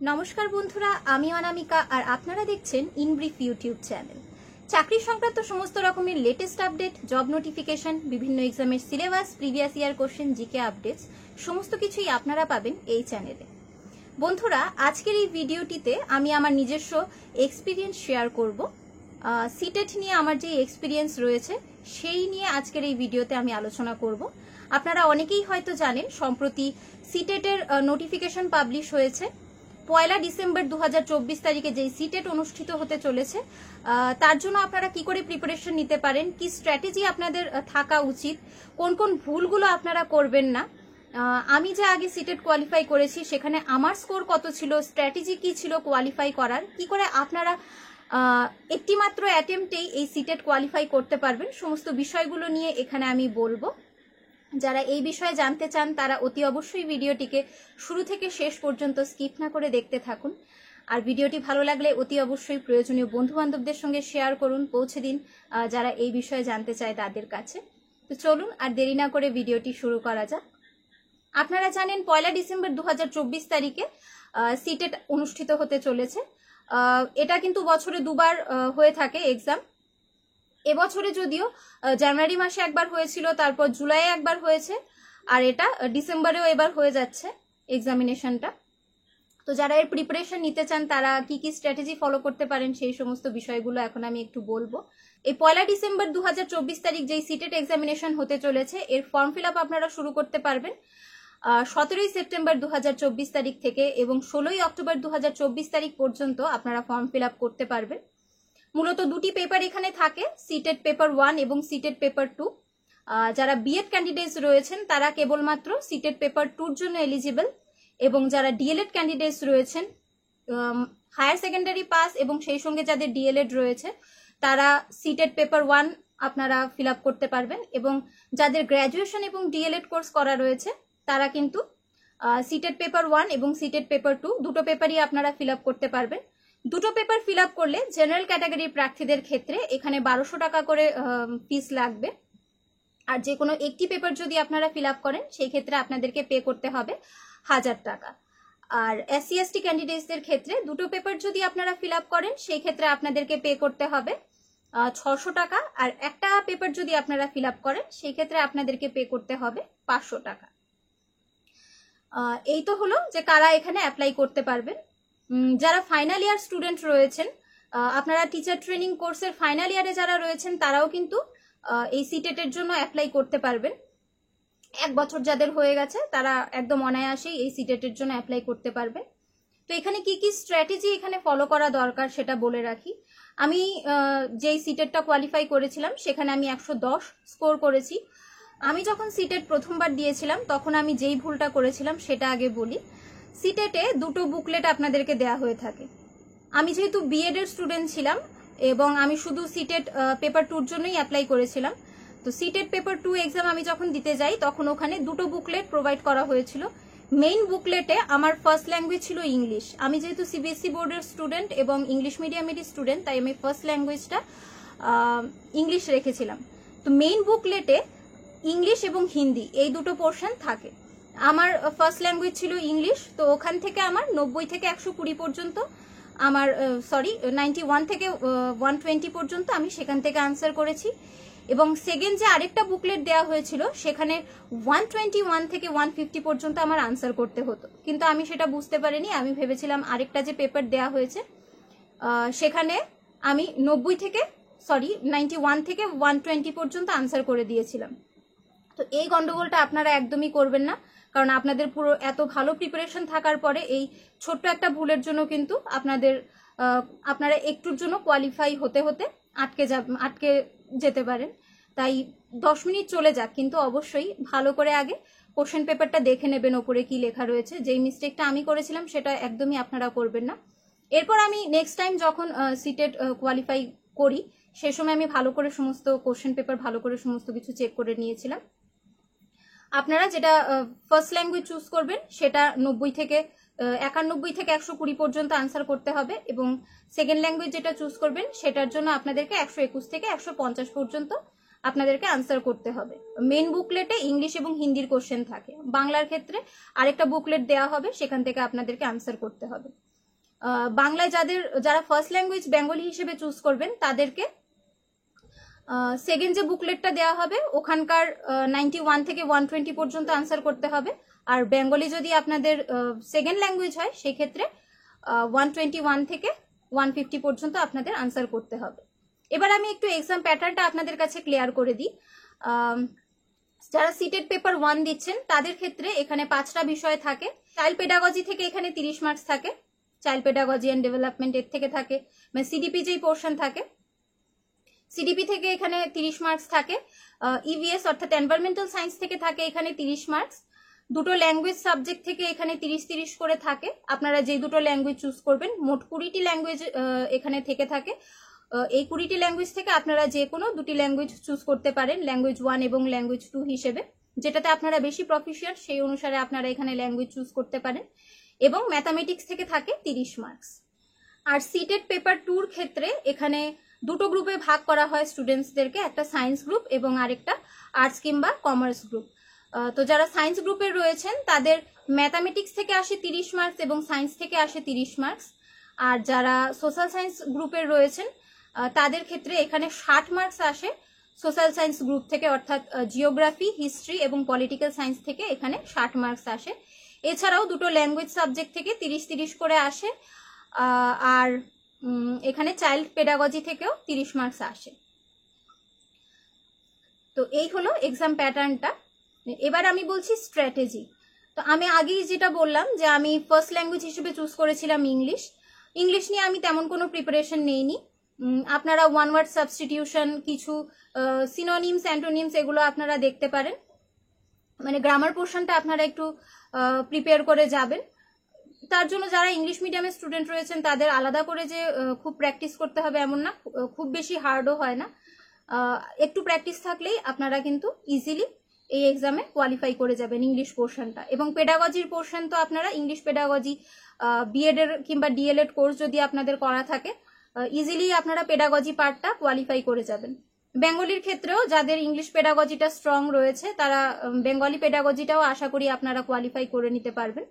নমস্কার বন্ধুরা, আমি অনামিকা আর আপনারা দেখছেন ইনব্রিফ ইউটিউব চ্যানেল। চাকরি সংক্রান্ত সমস্ত রকমের লেটেস্ট আপডেট, জব নোটিফিকেশন, বিভিন্ন এক্সামের syllabus, previous year question, GK updates সমস্ত কিছুই আপনারা পাবেন এই চ্যানেলে। বন্ধুরা, আজকের এই ভিডিওটিতে আমি আমার নিজস্ব এক্সপিরিয়েন্স শেয়ার করব। সিটেট নিয়ে আমার যে এক্সপিরিয়েন্স রয়েছে সেই নিয়ে আজকের এই ভিডিওতে আমি আলোচনা করব। আপনারা অনেকেই হয়তো জানেন, সম্প্রতি সিটেটের নোটিফিকেশন পাবলিশ হয়েছে। 1 ডিসেম্বর 2024 তারিখে যেই সিটেট অনুষ্ঠিত হতে চলেছে, তার জন্য আপনারা কি করে প্রিপারেশন নিতে পারেন, কি স্ট্র্যাটেজি আপনাদের থাকা উচিত, কোন কোন ভুলগুলো আপনারা করবেন না। আমি যে আগে সিটেট কোয়ালিফাই করেছি সেখানে আমার স্কোর কত ছিল, স্ট্র্যাটেজি কি ছিল কোয়ালিফাই করার, কি করে আপনারা একটি মাত্র অ্যাটেম্পটেই এই সিটেট কোয়ালিফাই করতে পারবেন, সমস্ত বিষয়গুলো নিয়ে এখানে আমি বলবো। যারা এই বিষয়ে জানতে চান তারা অতি অবশ্যই ভিডিওটিকে শুরু থেকে শেষ পর্যন্ত স্কিপ না করে দেখতে থাকুন। আর ভিডিওটি ভালো লাগলে অতি অবশ্যই প্রয়োজনীয় বন্ধু বান্ধবদের সঙ্গে শেয়ার করুন, পৌঁছে দিন যারা এই বিষয়ে জানতে চায় তাদের কাছে। তো চলুন আর দেরি না করে ভিডিওটি শুরু করা যাক। আপনারা জানেন 1 ডিসেম্বর 2024 তারিখে সিটেট অনুষ্ঠিত হতে চলেছে। এটা কিন্তু বছরে দুবার হয়ে থাকে এক্সাম। এবছরে যদিও জানুয়ারি মাসে একবার হয়েছিল, তারপর জুলাইয়ে একবার হয়েছে, আর এটা ডিসেম্বরেও এবার হয়ে যাচ্ছে এক্সামিনেশনটা। তো যারা এর প্রিপারেশন নিতে চান তারা কি কি স্ট্র্যাটেজি ফলো করতে পারেন সেই সমস্ত বিষয়গুলো এখন আমি একটু বলবো। এই 1 ডিসেম্বর 2024 তারিখ যেই সিটেট এক্সামিনেশন হতে চলেছে এর ফর্ম ফিল আপ আপনারা শুরু করতে পারবেন 17 সেপ্টেম্বর 2024 তারিখ থেকে, এবং 16 অক্টোবর 2024 তারিখ পর্যন্ত আপনারা ফর্ম ফিল আপ করতে পারবেন। মূলত দুটি পেপার এখানে থাকে, সিটেট পেপার 1 এবং সিটেট পেপার 2। যারা বিএড ক্যান্ডিডেটস রয়েছেন তারা কেবলমাত্র সিটেট পেপার 2-র জন্য এলিজিবল, এবং যারা ডিএলএড ক্যান্ডিডেটস রয়েছেন, হায়ার সেকেন্ডারি পাস এবং সেই সঙ্গে যাদের ডিএলএড রয়েছে তারা সিটেট পেপার 1 আপনারা ফিল আপ করতে পারবেন, এবং যাদের গ্র্যাজুয়েশন এবং ডিএলএড কোর্স করা রয়েছে তারা কিন্তু সিটেট পেপার 1 এবং সিটেট পেপার 2 দুটো পেপারই আপনারা ফিল আপ করতে পারবেন। দুটো পেপার ফিল আপ করলে জেনারেল ক্যাটাগরির প্রার্থীদের ক্ষেত্রে এখানে 1200 টাকা করে ফিস লাগবে, আর যে কোনো একটি পেপার যদি আপনারা ফিল আপ করেন সেই ক্ষেত্রে আপনাদেরকে পে করতে হবে 1000 টাকা। আর এসসি এসটি ক্যান্ডিডেটসদের ক্ষেত্রে দুটো পেপার যদি আপনারা ফিল আপ করেন সেই ক্ষেত্রে আপনাদেরকে পে করতে হবে 600 টাকা, আর একটা পেপার যদি আপনারা ফিল আপ করেন সেই ক্ষেত্রে আপনাদেরকে পে করতে হবে 500 টাকা। এই তো হলো যে কারা এখানে অ্যাপ্লাই করতে পারবেন। যারা ফাইনাল ইয়ার স্টুডেন্ট রয়েছেন, আপনারা টিচার ট্রেনিং কোর্সের ফাইনাল ইয়ারে যারা রয়েছেন তারাও কিন্তু এই সিটেটের জন্য অ্যাপ্লাই করতে পারবেন। 1 বছর যাদের হয়ে গেছে তারা একদম অনায়াসেই এই সিটেটের জন্য অ্যাপ্লাই করতে পারবেন। তো এখানে কি কি স্ট্র্যাটেজি এখানে ফলো করা দরকার সেটা বলে রাখি। আমি যেই সিটেটটা কোয়ালিফাই করেছিলাম সেখানে আমি 110 স্কোর করেছি। আমি যখন সিটেট প্রথমবার দিয়েছিলাম তখন আমি যেই ভুলটা করেছিলাম সেটা আগে বলি। সিটেটে দুটো বুকলেট আপনাদেরকে দেয়া হয়ে থাকে। আমি যেহেতু বিএড এর স্টুডেন্ট ছিলাম এবং আমি শুধু সিটেট পেপার 2-র জন্যই অ্যাপ্লাই করেছিলাম, তো সিটেট পেপার 2 এক্সাম আমি যখন দিতে যাই তখন ওখানে দুটো বুকলেট প্রোভাইড করা হয়েছিল। মেইন বুকলেটে আমার ফার্স্ট ল্যাঙ্গুয়েজ ছিল ইংলিশ। আমি যেহেতু সিবিএসসি বোর্ডের স্টুডেন্ট এবং ইংলিশ মিডিয়ামেরই স্টুডেন্ট, তাই আমি ফার্স্ট ল্যাঙ্গুয়েজটা ইংলিশ রেখেছিলাম। তো মেইন বুকলেটে ইংলিশ এবং হিন্দি এই দুটো পোর্শন থাকে। আমার ফার্স্ট ল্যাঙ্গুয়েজ ছিল ইংলিশ, তো ওখান থেকে আমার 90 থেকে 120 পর্যন্ত, আমার 91 থেকে 120 পর্যন্ত আমি সেখান থেকে আনসার করেছি। এবং সেকেন্ড যে আরেকটা বুকলেট দেওয়া হয়েছিল সেখানে 121 থেকে 150 পর্যন্ত আমার আনসার করতে হতো, কিন্তু আমি সেটা বুঝতে পারিনি। আমি ভেবেছিলাম আরেকটা যে পেপার দেওয়া হয়েছে সেখানে আমি 91 থেকে 120 পর্যন্ত আনসার করে দিয়েছিলাম। তো এই গন্ডগোলটা আপনারা একদমই করবেন না, কারণ আপনাদের পুরো এত ভালো প্রিপারেশন থাকার পরে এই ছোট্ট একটা ভুলের জন্য কিন্তু আপনারা একটুর জন্য কোয়ালিফাই হতে হতে আটকে যেতে পারেন। তাই 10 মিনিট চলে যাক, কিন্তু অবশ্যই ভালো করে আগে কোশ্চেন পেপারটা দেখে নেবেন ওপরে কি লেখা রয়েছে। যেই মিস্টেকটা আমি করেছিলাম সেটা একদমই আপনারা করবেন না। এরপর আমি নেক্সট টাইম যখন সিটেট কোয়ালিফাই করি সে সময় আমি ভালো করে সমস্ত কোশ্চেন পেপার ভালো করে সমস্ত কিছু চেক করে নিয়েছিলাম। আপনারা যেটা ফার্স্ট ল্যাঙ্গুয়েজ চুজ করবেন সেটা 91 থেকে 120 পর্যন্ত আনসার করতে হবে, এবং সেকেন্ড ল্যাঙ্গুয়েজ যেটা চুজ করবেন সেটার জন্য আপনাদেরকে 121 থেকে 150 পর্যন্ত আপনাদেরকে আনসার করতে হবে। মেন বুকলেটে ইংলিশ এবং হিন্দির কোশ্চেন থাকে, বাংলার ক্ষেত্রে আরেকটা বুকলেট দেওয়া হবে, সেখান থেকে আপনাদেরকে আনসার করতে হবে। বাংলায় যারা ফার্স্ট ল্যাঙ্গুয়েজ বেঙ্গলি হিসেবে চুজ করবেন তাদেরকে সেকেন্ড যে বুকলেটটা দেওয়া হবে ওখানকার 91 থেকে 120 পর্যন্ত আনসার করতে হবে। আর বেঙ্গলি যদি আপনাদের সেকেন্ড ল্যাঙ্গুয়েজ হয় সেক্ষেত্রে 121 থেকে 150 পর্যন্ত আপনাদের আনসার করতে হবে। এবার আমি একটু এক্সাম প্যাটার্নটা আপনাদের কাছে ক্লিয়ার করে দিই। যারা সিটেড পেপার 1 দিচ্ছেন তাদের ক্ষেত্রে এখানে 5টা বিষয় থাকে। চাইল্ড পেডাগজি থেকে এখানে 30 মার্কস থাকে, চাইল্ড পেডাগজি অ্যান্ড ডেভেলপমেন্ট এর থেকে থাকে, মানে সিডিপি যেই পোর্শন থাকে সিডিপি থেকে এখানে 30 মার্কস থাকে। ইভিএস অর্থাৎ এনভায়রনমেন্টাল সায়েন্স থেকে থাকে এখানে 30 মার্কস। দুটো ল্যাঙ্গুয়েজ সাবজেক্ট থেকে এখানে 30-30 করে থাকে। আপনারা যেই দুটো ল্যাঙ্গুয়েজ চুজ করবেন, মোট 20টি ল্যাঙ্গুয়েজ এখানে থেকে থাকে। এই 20টি ল্যাঙ্গুয়েজ থেকে আপনারা যে কোনো দুটি ল্যাঙ্গুয়েজ চুজ করতে পারেন, ল্যাঙ্গুয়েজ 1 এবং ল্যাঙ্গুয়েজ 2 হিসেবে, যেটাতে আপনারা বেশি প্রফিশিয়েন্ট সেই অনুসারে আপনারা এখানে ল্যাঙ্গুয়েজ চুজ করতে পারেন। এবং ম্যাথামেটিক্স থেকে থাকে 30 মার্কস। আর সিটেড পেপার 2 ক্ষেত্রে এখানে দুটো গ্রুপে ভাগ করা হয় স্টুডেন্টসদেরকে, একটা সায়েন্স গ্রুপ এবং আরেকটা আর্টস কিংবা কমার্স গ্রুপ। তো যারা সায়েন্স গ্রুপে রয়েছেন তাদের ম্যাথামেটিক্স থেকে আসে 30 মার্কস এবং সায়েন্স থেকে আসে 30 মার্কস। আর যারা সোশ্যাল সায়েন্স গ্রুপে রয়েছেন তাদের ক্ষেত্রে এখানে 60 মার্কস আসে সোশ্যাল সায়েন্স গ্রুপ থেকে, অর্থাৎ জিওগ্রাফি, হিস্ট্রি এবং পলিটিক্যাল সায়েন্স থেকে এখানে 60 মার্কস আসে। এছাড়াও দুটো ল্যাঙ্গুয়েজ সাবজেক্ট থেকে 30-30 করে আসে। আর এখানে চাইল্ড পেডাগজি থেকেও 30 মার্কস আসে। তো এই হলো এক্সাম প্যাটার্নটা। এবার আমি বলছি স্ট্র্যাটেজি। তো আমি আগেই যেটা বললাম যে আমি ফার্স্ট ল্যাঙ্গুয়েজ হিসেবে চুজ করেছিলাম ইংলিশ নিয়ে আমি তেমন কোনো প্রিপারেশন নেইনি। আপনারা ওয়ান ওয়ার্ড সাবস্টিটিউশন, কিছু সিনোনিমস, অ্যান্টোনিমস এগুলো আপনারা দেখতে পারেন। মানে গ্রামার পোর্শনটা আপনারা একটু প্রিপেয়ার করে যাবেন। তার জন্য যারা ইংলিশ মিডিয়ামের স্টুডেন্ট রয়েছেন তাদের আলাদা করে যে খুব প্র্যাকটিস করতে হবে এমন না, খুব বেশি হার্ডও হয় না। একটু প্র্যাকটিস থাকলেই আপনারা কিন্তু ইজিলি এই এক্সামে কোয়ালিফাই করে যাবেন ইংলিশ পোর্শনটা। এবং পেডাগজির পোর্শন তো আপনারা ইংলিশ পেডাগজি বিএড এর কিংবা ডিএলএড কোর্স যদি আপনাদের করা থাকে ইজিলি আপনারা পেডাগজি পার্টটা কোয়ালিফাই করে যাবেন। বেঙ্গলির ক্ষেত্রেও যাদের ইংলিশ পেডাগজিটা স্ট্রং রয়েছে তারা বেঙ্গলি পেডাগজিটাও আশা করি আপনারা কোয়ালিফাই করে নিতে পারবেন।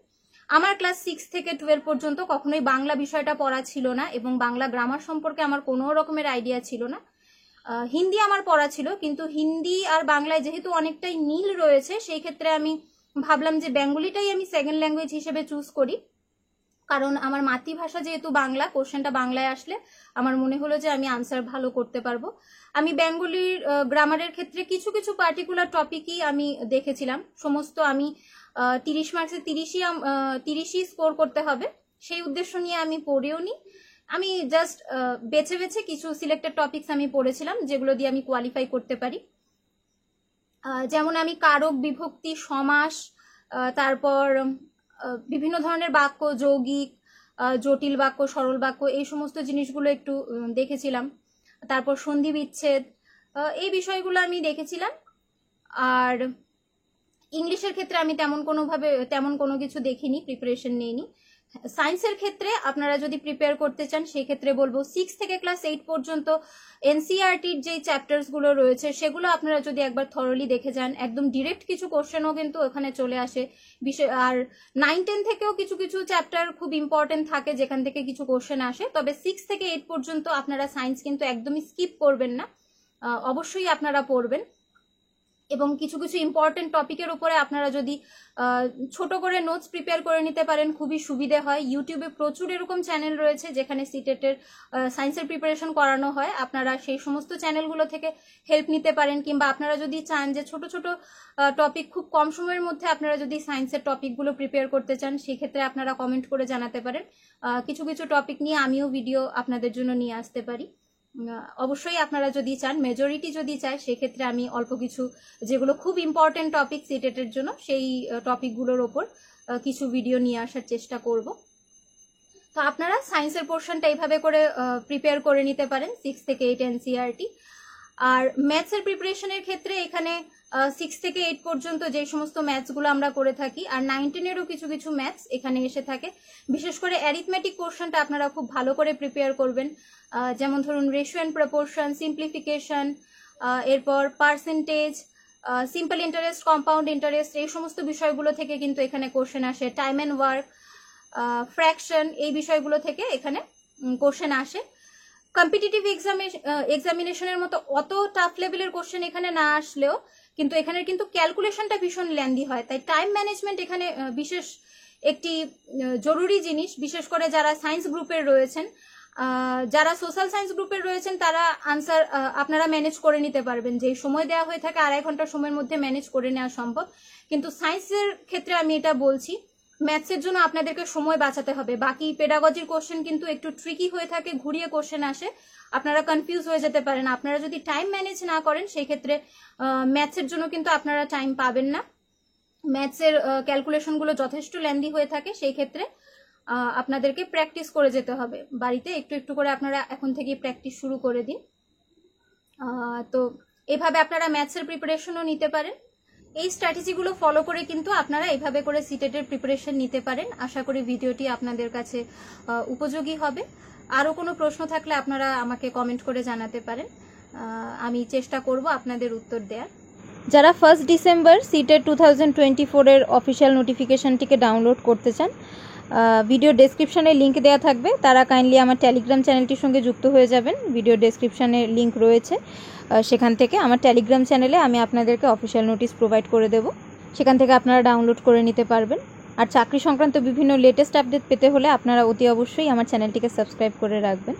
আমার ক্লাস 6 থেকে 12 পর্যন্ত কখনোই বাংলা বিষয়টা পড়া ছিল না এবং বাংলা গ্রামার সম্পর্কে আমার কোনো রকমের আইডিয়া ছিল না। হিন্দি আমার পড়া ছিল, কিন্তু হিন্দি আর বাংলায় যেহেতু অনেকটাই মিল রয়েছে সেই ক্ষেত্রে আমি ভাবলাম যে বেঙ্গলিটাই আমি সেকেন্ড ল্যাঙ্গুয়েজ হিসেবে চুজ করি, কারণ আমার মাতৃভাষা যেহেতু বাংলা, কোশ্চেনটা বাংলায় আসলে আমার মনে হলো যে আমি আনসার ভালো করতে পারবো। আমি বেঙ্গলির গ্রামারের ক্ষেত্রে কিছু কিছু পার্টিকুলার টপিকই আমি দেখেছিলাম। সমস্ত আমি 30 মার্কসে 30ই স্কোর করতে হবে সেই উদ্দেশ্য নিয়ে আমি পড়েও নি। আমি জাস্ট বেছে বেছে কিছু সিলেক্টেড টপিকস আমি পড়েছিলাম যেগুলো দিয়ে আমি কোয়ালিফাই করতে পারি। যেমন আমি কারক, বিভক্তি, সমাস, তারপর বিভিন্ন ধরনের বাক্য, যৌগিক, জটিল বাক্য, সরল বাক্য, এই সমস্ত জিনিসগুলো একটু দেখেছিলাম। তারপর সন্ধি বিচ্ছেদ, এই বিষয়গুলো আমি দেখেছিলাম। আর ইংলিশের ক্ষেত্রে আমি তেমন কোনো কিছু দেখিনি, প্রিপারেশন নেইনি। সায়েন্সের ক্ষেত্রে আপনারা যদি প্রিপেয়ার করতে চান সেই ক্ষেত্রে বলবো 6 থেকে ক্লাস 8 পর্যন্ত এনসিইআরটির যে চ্যাপ্টার্সগুলো রয়েছে সেগুলো আপনারা যদি একবার থরলি দেখে যান, একদম ডিরেক্ট কিছু কোশ্চেনও কিন্তু ওখানে চলে আসে। আর 9-10 থেকেও কিছু কিছু চ্যাপ্টার খুব ইম্পর্টেন্ট থাকে যেখান থেকে কিছু কোশ্চেন আসে। তবে 6 থেকে 8 পর্যন্ত আপনারা সায়েন্স কিন্তু একদমই স্কিপ করবেন না, অবশ্যই আপনারা পড়বেন। এবং কিছু কিছু ইম্পর্টেন্ট টপিকের উপরে আপনারা যদি ছোট করে নোটস প্রিপেয়ার করে নিতে পারেন খুবই সুবিধে হয়। ইউটিউবে প্রচুর এরকম চ্যানেল রয়েছে যেখানে সিটেটের সায়েন্সের প্রিপারেশন করানো হয়, আপনারা সেই সমস্ত চ্যানেলগুলো থেকে হেল্প নিতে পারেন। কিংবা আপনারা যদি চান যে ছোট ছোট টপিক খুব কম সময়ের মধ্যে আপনারা যদি সায়েন্সের টপিকগুলো প্রিপেয়ার করতে চান সেক্ষেত্রে আপনারা কমেন্ট করে জানাতে পারেন। কিছু কিছু টপিক নিয়ে আমিও ভিডিও আপনাদের জন্য নিয়ে আসতে পারি। অবশ্যই আপনারা যদি চান, মেজরিটি যদি চায় সেক্ষেত্রে আমি অল্প কিছু যেগুলো খুব ইম্পর্টেন্ট টপিক সিটেটের জন্য সেই টপিকগুলোর ওপর কিছু ভিডিও নিয়ে আসার চেষ্টা করব। তো আপনারা সায়েন্সের পোর্শনটা এইভাবে করে প্রিপেয়ার করে নিতে পারেন 6 থেকে 8 এনসিইআরটি। আর ম্যাথসের প্রিপারেশনের ক্ষেত্রে এখানে 6 থেকে 8 পর্যন্ত যে সমস্ত ম্যাথসগুলো আমরা করে থাকি, আর 9-10-এরও কিছু কিছু ম্যাথস এখানে এসে থাকে। বিশেষ করে অ্যারিথমেটিক পোর্শনটা আপনারা খুব ভালো করে প্রিপেয়ার করবেন। যেমন ধরুন রেশিও অ্যান্ড প্রপোর্শন, সিম্পলিফিকেশন, এরপর percentage, simple interest, compound interest, এই সমস্ত বিষয়গুলো থেকে কিন্তু এখানে কোশ্চেন আসে। টাইম অ্যান্ড ওয়ার্ক, ফ্র্যাকশন, এই বিষয়গুলো থেকে এখানে কোশ্চেন আসে। কম্পিটিটিভ এক্সামিনেশনের মতো অত টাফ লেভেলের কোশ্চেন এখানে না আসলেও কিন্তু এখানে কিন্তু ক্যালকুলেশনটা ভীষণ ল্যান্দি হয়, তাই টাইম ম্যানেজমেন্ট এখানে বিশেষ একটি জরুরি জিনিস। বিশেষ করে যারা সায়েন্স গ্রুপের রয়েছেন, যারা সোশ্যাল সায়েন্স গ্রুপের রয়েছেন তারা আনসার আপনারা ম্যানেজ করে নিতে পারবেন, যে সময় দেওয়া হয়ে থাকে 2.5 ঘন্টার সময়ের মধ্যে ম্যানেজ করে নেওয়া সম্ভব। কিন্তু সায়েন্সের ক্ষেত্রে আমি এটা বলছি, ম্যাথসের জন্য আপনাদেরকে সময় বাঁচাতে হবে। বাকি পেডাগজির কোশ্চেন কিন্তু একটু ট্রিকি হয়ে থাকে, ঘুরিয়ে কোশ্চেন আসে, আপনারা কনফিউজ হয়ে যেতে পারেন। আপনারা যদি টাইম ম্যানেজ না করেন সেই ক্ষেত্রে ম্যাথসের জন্য কিন্তু আপনারা টাইম পাবেন না। ম্যাথসের ক্যালকুলেশনগুলো যথেষ্ট লেন্দি হয়ে থাকে, সেই ক্ষেত্রে আপনাদেরকে প্র্যাকটিস করে যেতে হবে বাড়িতে। একটু একটু করে আপনারা এখন থেকে প্র্যাকটিস শুরু করে দিন। তো এভাবে আপনারা ম্যাথসের প্রিপারেশনও নিতে পারেন। এই স্ট্র্যাটেজিগুলো ফলো করে কিন্তু আপনারা এইভাবে করে সিটেটের প্রিপারেশন নিতে পারেন। আশা করি ভিডিওটি আপনাদের কাছে উপযোগী হবে। আরও কোনো প্রশ্ন থাকলে আপনারা আমাকে কমেন্ট করে জানাতে পারেন, আমি চেষ্টা করব আপনাদের উত্তর দেওয়ার। যারা 1 ডিসেম্বর সিটেট 2024-এর অফিসিয়াল নোটিফিকেশনটিকে ডাউনলোড করতে চান, ভিডিও ডেসক্রিপশনে লিঙ্ক দেওয়া থাকবে, তারা কাইন্ডলি আমার টেলিগ্রাম চ্যানেলটির সঙ্গে যুক্ত হয়ে যাবেন। ভিডিও ডেসক্রিপশনে লিঙ্ক রয়েছে, সেখান থেকে আমার টেলিগ্রাম চ্যানেলে আমি আপনাদেরকে অফিসিয়াল নোটিশ প্রোভাইড করে দেব, সেখান থেকে আপনারা ডাউনলোড করে নিতে পারবেন। আর চাকরি সংক্রান্ত বিভিন্ন লেটেস্ট আপডেট পেতে হলে আপনারা অতি অবশ্যই আমার চ্যানেলটিকে সাবস্ক্রাইব করে রাখবেন।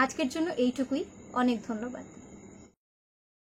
আজকের জন্য এইটুকুই, অনেক ধন্যবাদ।